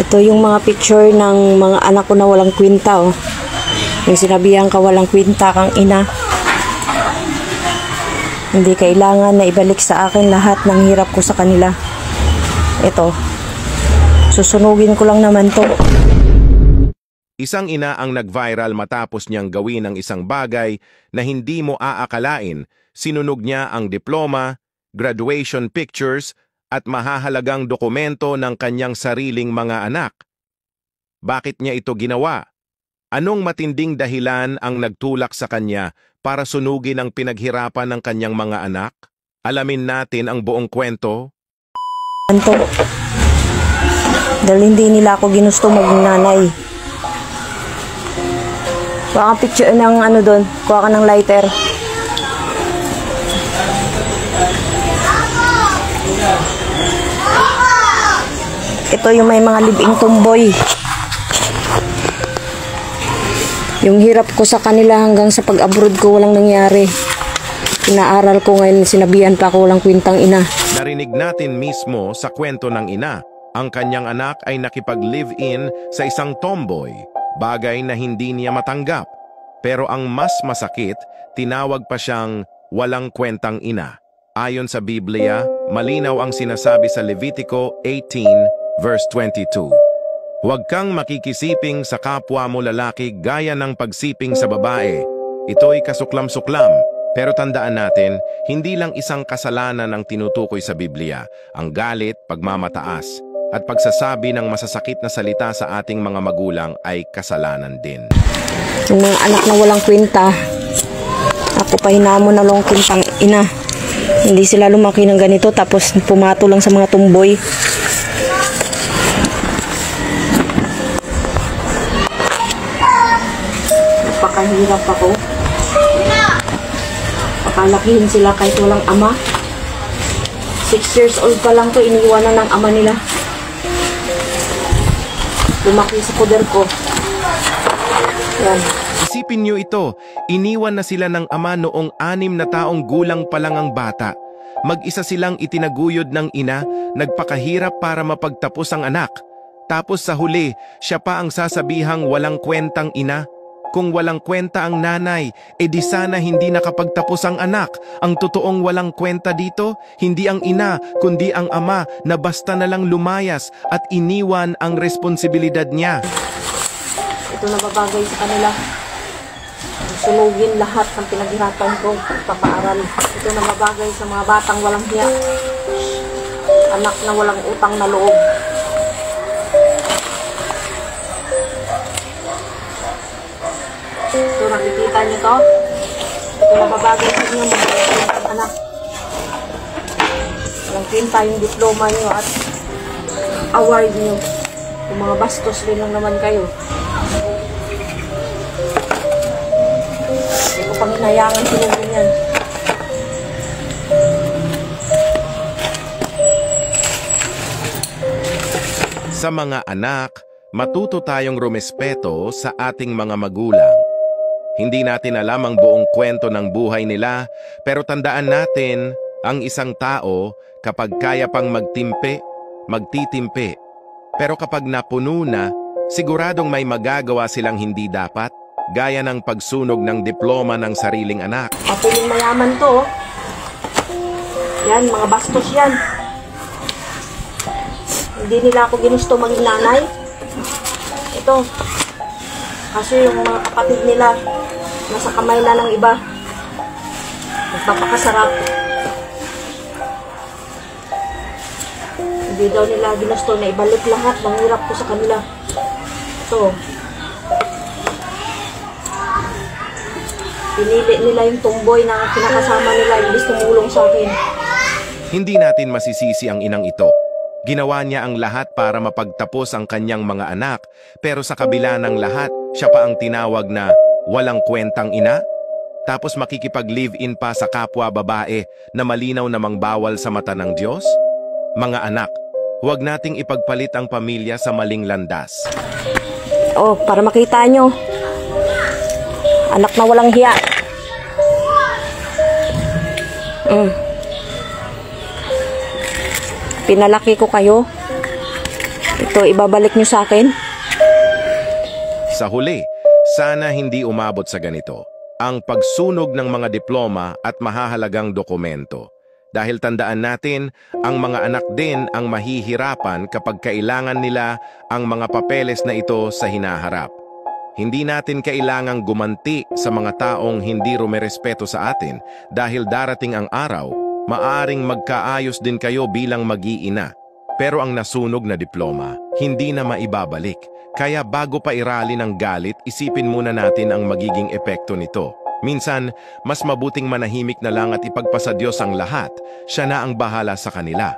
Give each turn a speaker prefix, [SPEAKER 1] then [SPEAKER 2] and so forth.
[SPEAKER 1] Ito yung mga picture ng mga anak ko na walang kwenta, oh. Yung sinabihan ka walang kwenta kang ina. Hindi kailangan na ibalik sa akin lahat ng hirap ko sa kanila. Ito. Susunugin ko lang naman to.
[SPEAKER 2] Isang ina ang nag-viral matapos niyang gawin ang isang bagay na hindi mo aakalain. Sinunog niya ang diploma, graduation pictures, at mahahalagang dokumento ng kanyang sariling mga anak. Bakit niya ito ginawa? Anong matinding dahilan ang nagtulak sa kanya para sunugin ang pinaghirapan ng kanyang mga anak? Alamin natin ang buong kwento.
[SPEAKER 1] Dahil hindi nila ako ginusto maging nanay. Kuha kang picture ng ano doon. Kuha ka ng lighter. Ito yung may mga libing tumboy. Yung hirap ko sa kanila hanggang sa pag-abroad ko walang nangyari. Pinaaral ko ngayon, sinabihan pa ako walang kwentang ina.
[SPEAKER 2] Narinig natin mismo sa kwento ng ina, ang kanyang anak ay nakipag-live-in sa isang tomboy, bagay na hindi niya matanggap. Pero ang mas masakit, tinawag pa siyang walang kwentang ina. Ayon sa Biblia, malinaw ang sinasabi sa Levitico 18, verse 22. Huwag kang makikisiping sa kapwa mo lalaki gaya ng pagsiping sa babae. Ito'y kasuklam-suklam. Pero tandaan natin, hindi lang isang kasalanan ang tinutukoy sa Biblia. Ang galit, pagmamataas, at pagsasabi ng masasakit na salita sa ating mga magulang ay kasalanan din.
[SPEAKER 1] Yung mga anak na walang kwenta, ako pa hinamon na lang kwentang ina. Hindi sila lumaki ng ganito tapos pumato lang sa mga tumboy. Napakahirap ako. Pakalakihin sila kahit walang ama. 6 years old pa lang to, iniwanan ng ama nila. Lumaki sa poder ko. Yan.
[SPEAKER 2] Isipin niyo ito, iniwan na sila ng ama noong 6 na taong gulang pa lang ang bata. Mag-isa silang itinaguyod ng ina, nagpakahirap para mapagtapos ang anak. Tapos sa huli, siya pa ang sasabihang walang kwentang ina. Kung walang kwenta ang nanay, edi sana hindi nakapagtapos ang anak. Ang totoong walang kwenta dito, hindi ang ina, kundi ang ama na basta na lang lumayas at iniwan ang responsibilidad niya.
[SPEAKER 1] Ito na babagay sa kanila. Sunugin lahat ng pinaghirapan ko, papaaral. Ito na babagay sa mga batang walang hiya. Anak na walang utang na loob. Ito, nakikita niyo to? Ito na babagay sa inyo mga anak. Walang kwenta yung diploma niyo at award niyo. Kung mga bastos rin lang naman kayo. Hindi ko pang hinayangan sinugin yan.
[SPEAKER 2] Sa mga anak, matuto tayong rumespeto sa ating mga magulang. Hindi natin alam ang buong kwento ng buhay nila, pero tandaan natin, ang isang tao, kapag kaya pang magtimpe, magtitimpe. Pero kapag napuno na, siguradong may magagawa silang hindi dapat, gaya ng pagsunog ng diploma ng sariling anak.
[SPEAKER 1] Papiling mayaman to. Yan, mga bastos yan. Hindi nila ako ginusto maging nanay. Ito. Kasi yung mga kapatid nila, nasa kamay na ng iba. Nagpapakasarap. Hindi daw nila ginusto na ibalik lahat ng hirap ko sa kanila. Ito. Pinili nila yung tumboy na kinakasama nila, imbis tumulong sa akin.
[SPEAKER 2] Hindi natin masisisi ang inang ito. Ginawa niya ang lahat para mapagtapos ang kanyang mga anak, pero sa kabila ng lahat, siya pa ang tinawag na walang kwentang ina? Tapos makikipag-live-in pa sa kapwa babae na malinaw namang bawal sa mata ng Diyos? Mga anak, huwag nating ipagpalit ang pamilya sa maling landas.
[SPEAKER 1] Oh, para makita nyo. Anak na walang hiya. Pinalaki ko kayo. Ito, ibabalik nyo sa akin.
[SPEAKER 2] Sa huli, sana hindi umabot sa ganito, ang pagsunog ng mga diploma at mahahalagang dokumento. Dahil tandaan natin, ang mga anak din ang mahihirapan kapag kailangan nila ang mga papeles na ito sa hinaharap. Hindi natin kailangang gumanti sa mga taong hindi rumerespeto sa atin dahil darating ang araw, maaring magkaayos din kayo bilang mag-iina. Pero ang nasunog na diploma, hindi na maibabalik. Kaya bago pa irali ng galit, isipin muna natin ang magiging epekto nito. Minsan, mas mabuting manahimik na lang at ipagpasa Diyos ang lahat. Siya na ang bahala sa kanila.